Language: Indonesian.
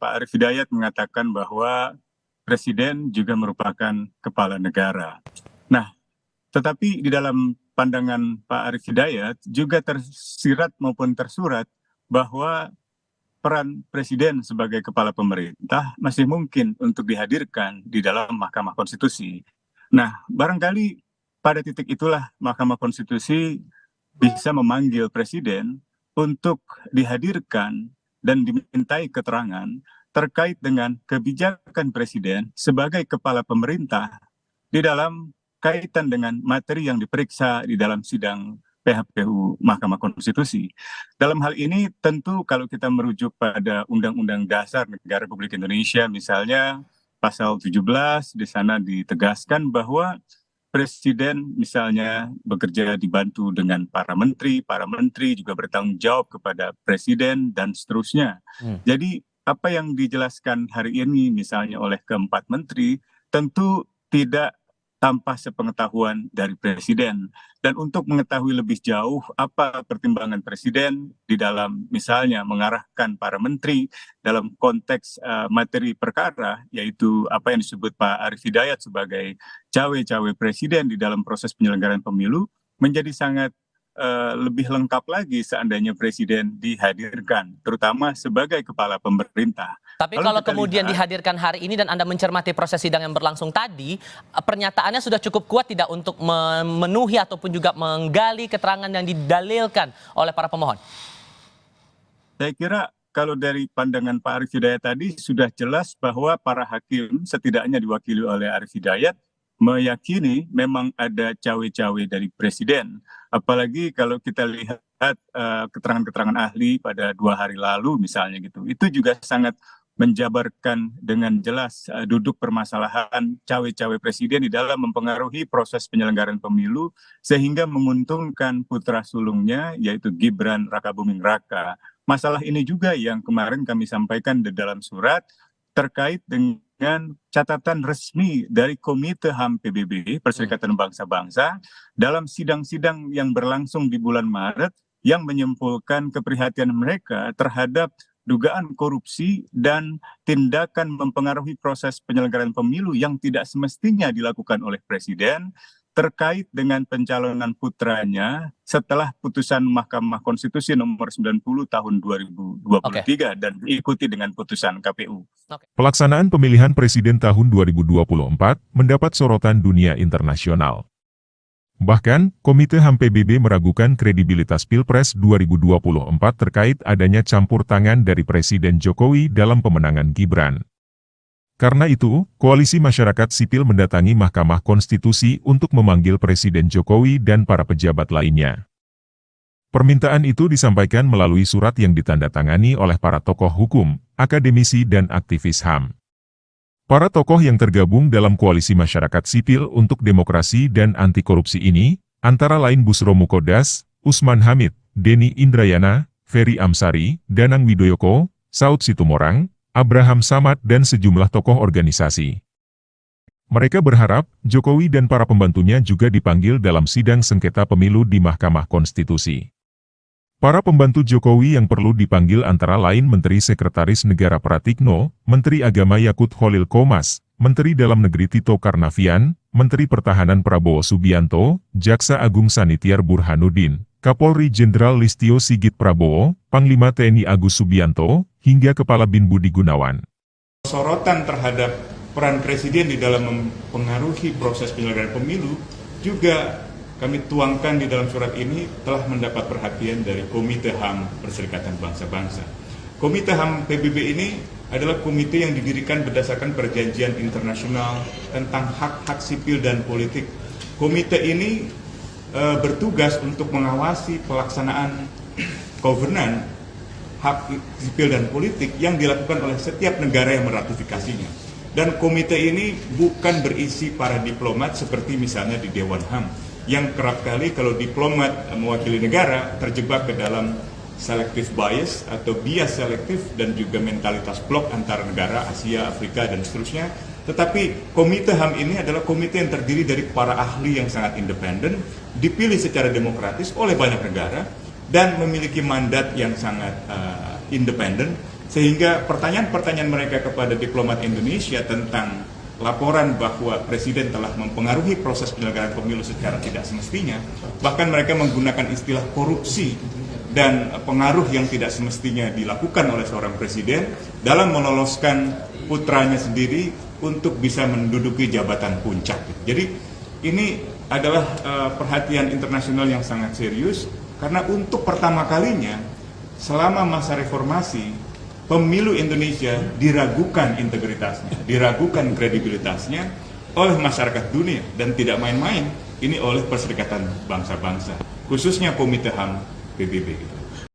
Pak Arief Hidayat mengatakan bahwa presiden juga merupakan kepala negara. Nah, tetapi di dalam pandangan Pak Arief Hidayat juga tersirat maupun tersurat bahwa peran presiden sebagai kepala pemerintah masih mungkin untuk dihadirkan di dalam Mahkamah Konstitusi. Nah, barangkali pada titik itulah Mahkamah Konstitusi bisa memanggil presiden untuk dihadirkan dan dimintai keterangan terkait dengan kebijakan presiden sebagai kepala pemerintah di dalam kaitan dengan materi yang diperiksa di dalam sidang PHPU Mahkamah Konstitusi. Dalam hal ini tentu kalau kita merujuk pada Undang-Undang Dasar Negara Republik Indonesia misalnya pasal 17 di sana ditegaskan bahwa presiden misalnya bekerja dibantu dengan para menteri juga bertanggung jawab kepada presiden dan seterusnya. Jadi apa yang dijelaskan hari ini misalnya oleh keempat menteri tentu tidak tanpa sepengetahuan dari presiden. Dan untuk mengetahui lebih jauh apa pertimbangan presiden di dalam misalnya mengarahkan para menteri dalam konteks materi perkara, yaitu apa yang disebut Pak Arief Hidayat sebagai cawe-cawe presiden di dalam proses penyelenggaraan pemilu, menjadi sangat lebih lengkap lagi seandainya presiden dihadirkan, terutama sebagai kepala pemerintah. Tapi kalau kemudian dihadirkan hari ini dan Anda mencermati proses sidang yang berlangsung tadi, pernyataannya sudah cukup kuat tidak untuk memenuhi ataupun juga menggali keterangan yang didalilkan oleh para pemohon? Saya kira kalau dari pandangan Pak Arief Hidayat tadi sudah jelas bahwa para hakim setidaknya diwakili oleh Arief Hidayat meyakini memang ada cawe-cawe dari presiden. Apalagi kalau kita lihat keterangan-keterangan ahli pada 2 hari lalu misalnya gitu. Itu juga sangat menjabarkan dengan jelas duduk permasalahan cawe-cawe presiden di dalam mempengaruhi proses penyelenggaraan pemilu sehingga menguntungkan putra sulungnya yaitu Gibran Rakabuming Raka. Masalah ini juga yang kemarin kami sampaikan di dalam surat terkait dengan catatan resmi dari Komite HAM PBB, Perserikatan Bangsa-Bangsa, dalam sidang-sidang yang berlangsung di bulan Maret yang menyimpulkan keprihatinan mereka terhadap dugaan korupsi dan tindakan mempengaruhi proses penyelenggaraan pemilu yang tidak semestinya dilakukan oleh presiden terkait dengan pencalonan putranya setelah putusan Mahkamah Konstitusi nomor 90 tahun 2023 dan diikuti dengan putusan KPU. Pelaksanaan pemilihan presiden tahun 2024 mendapat sorotan dunia internasional. Bahkan, Komite HAM PBB meragukan kredibilitas Pilpres 2024 terkait adanya campur tangan dari Presiden Jokowi dalam pemenangan Gibran. Karena itu, Koalisi Masyarakat Sipil mendatangi Mahkamah Konstitusi untuk memanggil Presiden Jokowi dan para pejabat lainnya. Permintaan itu disampaikan melalui surat yang ditandatangani oleh para tokoh hukum, akademisi dan aktivis HAM. Para tokoh yang tergabung dalam Koalisi Masyarakat Sipil untuk Demokrasi dan Anti Korupsi ini, antara lain Busro Mukodas, Usman Hamid, Denny Indrayana, Ferry Amsari, Danang Widoyoko, Saud Situmorang, Abraham Samad dan sejumlah tokoh organisasi. Mereka berharap Jokowi dan para pembantunya juga dipanggil dalam sidang sengketa pemilu di Mahkamah Konstitusi. Para pembantu Jokowi yang perlu dipanggil antara lain Menteri Sekretaris Negara Pratikno, Menteri Agama Yakut Kholil Qomas, Menteri Dalam Negeri Tito Karnavian, Menteri Pertahanan Prabowo Subianto, Jaksa Agung Sanitiar Burhanuddin, Kapolri Jenderal Listio Sigit Prabowo, Panglima TNI Agus Subianto, hingga Kepala BIN Budi Gunawan. Sorotan terhadap peran presiden di dalam mempengaruhi proses penyelenggaraan pemilu juga kami tuangkan di dalam surat ini telah mendapat perhatian dari Komite HAM Perserikatan Bangsa-Bangsa. Komite HAM PBB ini adalah komite yang didirikan berdasarkan perjanjian internasional tentang hak-hak sipil dan politik. Komite ini bertugas untuk mengawasi pelaksanaan governance hak sipil dan politik yang dilakukan oleh setiap negara yang meratifikasinya. Dan komite ini bukan berisi para diplomat seperti misalnya di Dewan HAM, yang kerap kali kalau diplomat mewakili negara terjebak ke dalam selective bias atau bias selektif dan juga mentalitas blok antara negara Asia, Afrika, dan seterusnya. Tetapi komite HAM ini adalah komite yang terdiri dari para ahli yang sangat independen, dipilih secara demokratis oleh banyak negara, dan memiliki mandat yang sangat independen, Sehingga pertanyaan-pertanyaan mereka kepada diplomat Indonesia tentang laporan bahwa presiden telah mempengaruhi proses penyelenggaraan pemilu secara tidak semestinya, bahkan mereka menggunakan istilah korupsi dan pengaruh yang tidak semestinya dilakukan oleh seorang presiden dalam meloloskan putranya sendiri untuk bisa menduduki jabatan puncak. Jadi ini adalah perhatian internasional yang sangat serius, karena untuk pertama kalinya selama masa reformasi, pemilu Indonesia diragukan integritasnya, diragukan kredibilitasnya oleh masyarakat dunia, dan tidak main-main, ini oleh Perserikatan Bangsa-Bangsa, khususnya Komite HAM PBB.